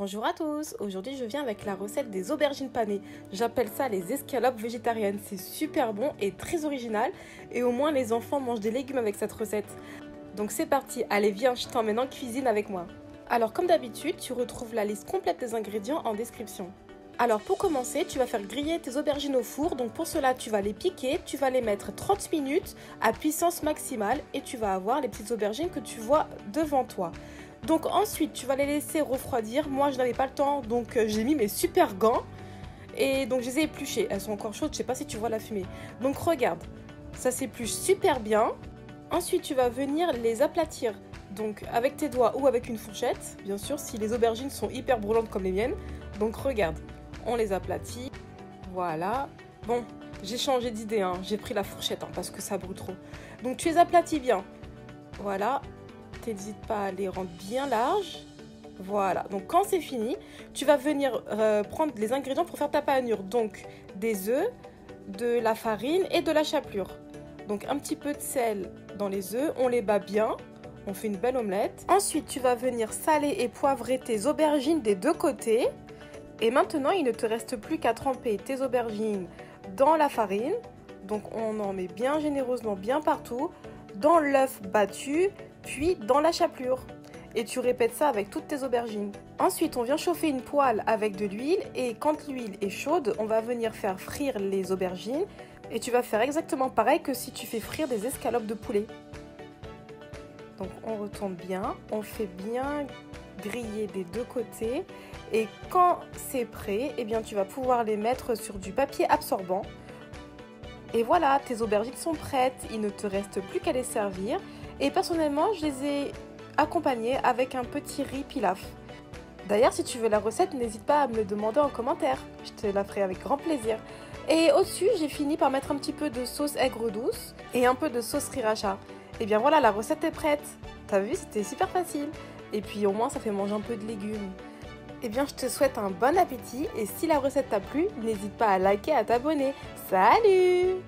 Bonjour à tous, aujourd'hui je viens avec la recette des aubergines panées. J'appelle ça les escalopes végétariennes, c'est super bon et très original et au moins les enfants mangent des légumes avec cette recette. Donc c'est parti, allez viens, je t'emmène en cuisine avec moi. Alors comme d'habitude, tu retrouves la liste complète des ingrédients en description. Alors pour commencer, tu vas faire griller tes aubergines au four, donc pour cela tu vas les piquer, tu vas les mettre 30 minutes à puissance maximale et tu vas avoir les petites aubergines que tu vois devant toi. Donc ensuite tu vas les laisser refroidir. Moi je n'avais pas le temps donc j'ai mis mes super gants et donc je les ai épluchées. Elles sont encore chaudes, je sais pas si tu vois la fumée. Donc regarde, ça s'épluche super bien. Ensuite tu vas venir les aplatir. Donc avec tes doigts ou avec une fourchette, bien sûr si les aubergines sont hyper brûlantes comme les miennes. Donc regarde, on les aplatit, voilà. Bon, j'ai changé d'idée, hein. J'ai pris la fourchette parce que ça brûle trop. Donc tu les aplatis bien, voilà. N'hésite pas à les rendre bien larges. Voilà, donc quand c'est fini, tu vas venir prendre les ingrédients pour faire ta panure. Donc des œufs, de la farine et de la chapelure. Donc un petit peu de sel dans les œufs, on les bat bien, on fait une belle omelette. Ensuite, tu vas venir saler et poivrer tes aubergines des deux côtés. Et maintenant, il ne te reste plus qu'à tremper tes aubergines dans la farine. Donc on en met bien généreusement, bien partout, dans l'œuf battu, puis dans la chapelure. Et tu répètes ça avec toutes tes aubergines. Ensuite, on vient chauffer une poêle avec de l'huile et quand l'huile est chaude, on va venir faire frire les aubergines et tu vas faire exactement pareil que si tu fais frire des escalopes de poulet. Donc on retourne bien, on fait bien griller des deux côtés et quand c'est prêt, eh bien tu vas pouvoir les mettre sur du papier absorbant. Et voilà, tes aubergines sont prêtes, il ne te reste plus qu'à les servir. Et personnellement, je les ai accompagnées avec un petit riz pilaf. D'ailleurs, si tu veux la recette, n'hésite pas à me le demander en commentaire. Je te la ferai avec grand plaisir. Et au-dessus, j'ai fini par mettre un petit peu de sauce aigre douce et un peu de sauce sriracha. Et bien voilà, la recette est prête. T'as vu, c'était super facile. Et puis au moins, ça fait manger un peu de légumes. Eh bien, je te souhaite un bon appétit. Et si la recette t'a plu, n'hésite pas à liker, à t'abonner. Salut!